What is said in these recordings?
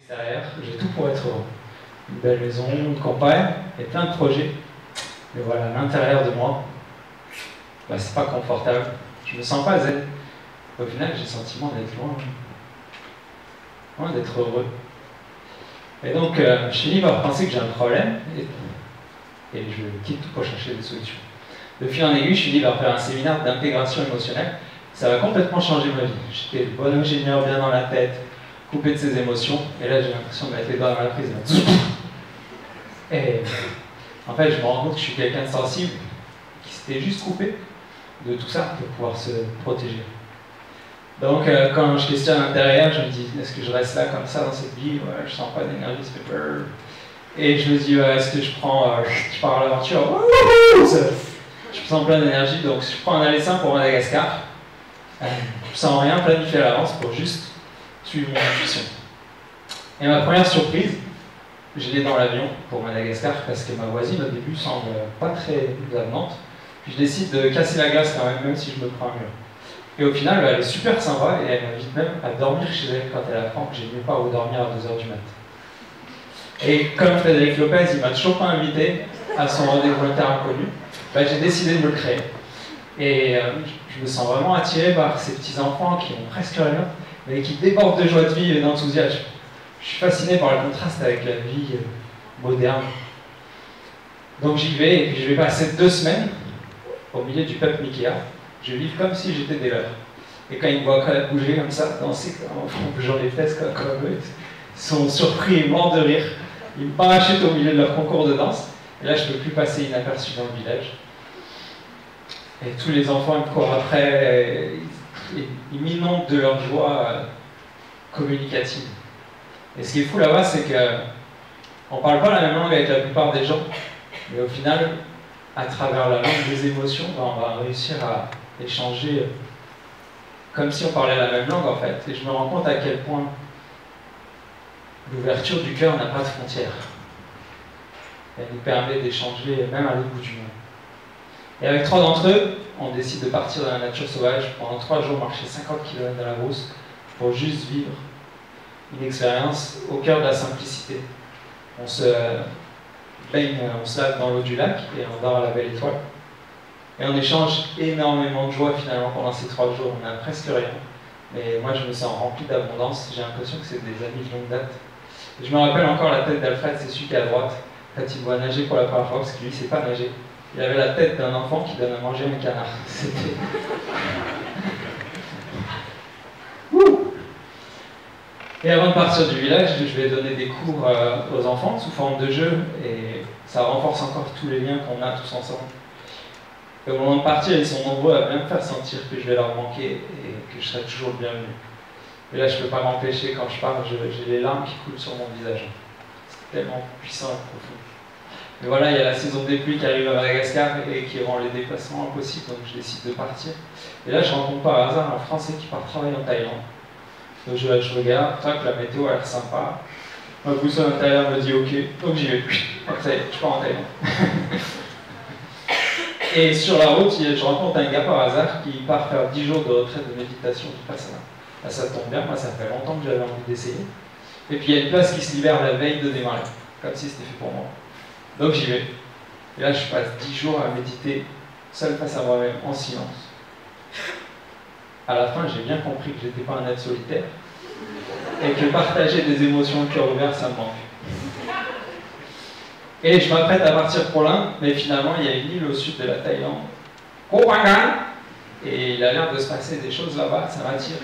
extérieur, j'ai tout pour être heureux. Une belle maison, une campagne, et plein de projets. Mais voilà, l'intérieur de moi, bah, c'est pas confortable. Je me sens pas zen. Au final, j'ai le sentiment d'être loin d'être heureux. Et donc, je finis par penser que j'ai un problème, et je quitte tout pour chercher des solutions. De fil en aiguille, je finis par faire un séminaire d'intégration émotionnelle. Ça va complètement changer ma vie. J'étais le bon ingénieur bien dans la tête, coupé de ses émotions, et là j'ai l'impression de mettre les doigts dans la prise. Et en fait, je me rends compte que je suis quelqu'un de sensible, qui s'était juste coupé de tout ça pour pouvoir se protéger. Donc, quand je questionne à l'intérieur, je me dis, est-ce que je reste là comme ça dans cette vie? Ouais, je sens pas d'énergie, ça fait peur. Et je me dis, ouais, est-ce que je pars à l'aventure? Je me sens plein d'énergie, donc je prends un aller simple pour Madagascar. Sans rien planifier à l'avance pour juste suivre mon intuition. Et ma première surprise, je l'ai dans l'avion pour Madagascar parce que ma voisine au début semble pas très avenante. Puis je décide de casser la glace quand même si je me prends un mur. Et au final, elle est super sympa et elle m'invite même à dormir chez elle quand elle apprend que j'ai mieux pas à dormir à 2h du mat'. Et comme Frédéric Lopez, il m'a toujours pas invité à son rendez-vous inconnu, j'ai décidé de me le créer. Et je me sens vraiment attiré par ces petits enfants qui ont presque rien, mais qui débordent de joie de vivre et d'enthousiasme. Je suis fasciné par le contraste avec la vie moderne. Donc j'y vais, et puis je vais passer 2 semaines au milieu du peuple Mikéa. Je vis comme si j'étais des leurs. Et quand ils me voient bouger comme ça, danser, en bougeant les fesses comme eux, ils sont surpris et morts de rire. Ils me parachutent au milieu de leur concours de danse. Et là, je ne peux plus passer inaperçu dans le village. Et tous les enfants ils me courent après, ils m'inondent de leur joie communicative. Et ce qui est fou là-bas, c'est qu'on ne parle pas la même langue avec la plupart des gens, mais au final, à travers la langue des émotions, on va réussir à échanger comme si on parlait la même langue en fait. Et je me rends compte à quel point l'ouverture du cœur n'a pas de frontières. Elle nous permet d'échanger même à l'autre bout du monde. Et avec 3 d'entre eux, on décide de partir dans la nature sauvage pendant 3 jours, marcher 50 km dans la brousse pour juste vivre une expérience au cœur de la simplicité. On se baigne, on se lave dans l'eau du lac et on dort à la belle étoile. Et on échange énormément de joie finalement pendant ces 3 jours. On n'a presque rien. Mais moi je me sens rempli d'abondance. J'ai l'impression que c'est des amis de longue date. Et je me rappelle encore la tête d'Alfred, c'est celui qui est à droite, quand il me voit nager pour la première fois, parce que lui il ne sait pas nager. Il avait la tête d'un enfant qui donne à manger un canard. C'était... Et avant de partir du village, je vais donner des cours aux enfants sous forme de jeu, et ça renforce encore tous les liens qu'on a tous ensemble. Et au moment de partir, ils sont nombreux à bien me faire sentir que je vais leur manquer et que je serai toujours le bienvenu. Et là, je ne peux pas m'empêcher, quand je parle, j'ai les larmes qui coulent sur mon visage. C'est tellement puissant et profond. Mais voilà, il y a la saison des pluies qui arrive à Madagascar et qui rend les déplacements impossibles, donc je décide de partir. Et là, je rencontre par hasard un Français qui part travailler en Thaïlande. Donc je regarde, tac, la météo a l'air sympa. Ma boussole intérieure me dit ok, donc j'y vais. Ça y est, je pars en Thaïlande. Et sur la route, je rencontre un gars par hasard qui part faire 10 jours de retraite de méditation vipassana. Là, ça tombe bien, moi ça fait longtemps que j'avais envie d'essayer. Et puis il y a une place qui se libère la veille de démarrer, comme si c'était fait pour moi. Donc j'y vais. Et là, je passe 10 jours à méditer seul face à moi-même, en silence. À la fin, j'ai bien compris que j'étais pas un être solitaire et que partager des émotions au cœur ouvert, ça me manque. Et je m'apprête à partir pour l'Inde, mais finalement, il y a une île au sud de la Thaïlande, Koh Phangan, et il a l'air de se passer des choses là-bas, ça m'attire.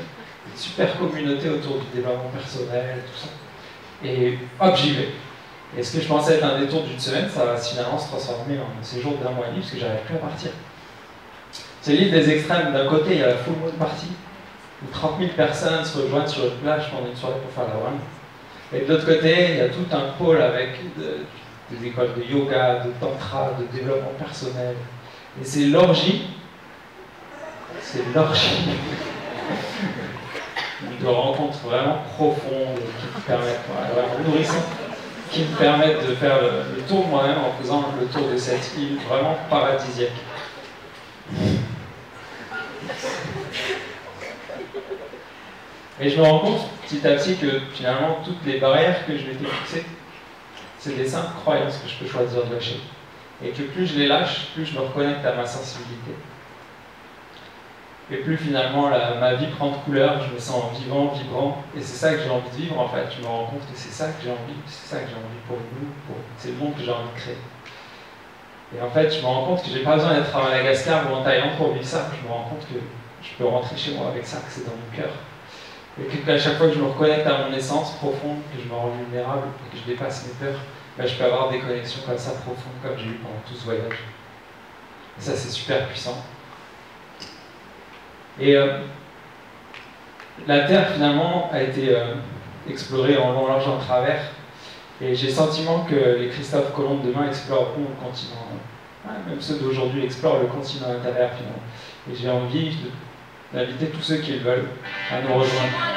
Une super communauté autour du développement personnel, tout ça. Et hop, j'y vais. Et ce que je pensais être un détour d'une semaine, ça va finalement se transformer en un séjour d'1 mois et demi, parce que j'arrive plus à partir. C'est l'île des extrêmes. D'un côté, il y a la full moon party, où 30 000 personnes se rejoignent sur une plage pendant une soirée pour faire la one. Et de l'autre côté, il y a tout un pôle avec des écoles de yoga, de tantra, de développement personnel. Et c'est l'orgie. C'est l'orgie de rencontres vraiment profondes qui me permettent, vraiment nourrissantes, qui me permettent de faire le tour moi-même en faisant le tour de cette île vraiment paradisiaque. Et je me rends compte, petit à petit que finalement toutes les barrières que je m'étais fixées, c'est des simples croyances que je peux choisir de lâcher. Et que plus je les lâche, plus je me reconnecte à ma sensibilité. Et plus finalement ma vie prend de couleur, je me sens vivant, vibrant, et c'est ça que j'ai envie de vivre en fait. Je me rends compte que c'est ça que j'ai envie, c'est ça que j'ai envie pour nous, c'est le monde que j'ai envie de créer. Et en fait, je me rends compte que j'ai pas besoin d'être à Madagascar ou en Thaïlande pour vivre ça. Je me rends compte que je peux rentrer chez moi avec ça, que c'est dans mon cœur. Et qu'à chaque fois que je me reconnecte à mon essence profonde, que je me rends vulnérable et que je dépasse mes peurs, ben, je peux avoir des connexions comme ça profondes, comme j'ai eu pendant tout ce voyage. Et ça, c'est super puissant. Et la Terre, finalement, a été explorée en long, large, en travers. Et j'ai le sentiment que les Christophe Colomb de demain exploreront le continent. Même ceux d'aujourd'hui explorent le continent intérieur, finalement. Et j'ai envie d'inviter tous ceux qui le veulent à nous rejoindre.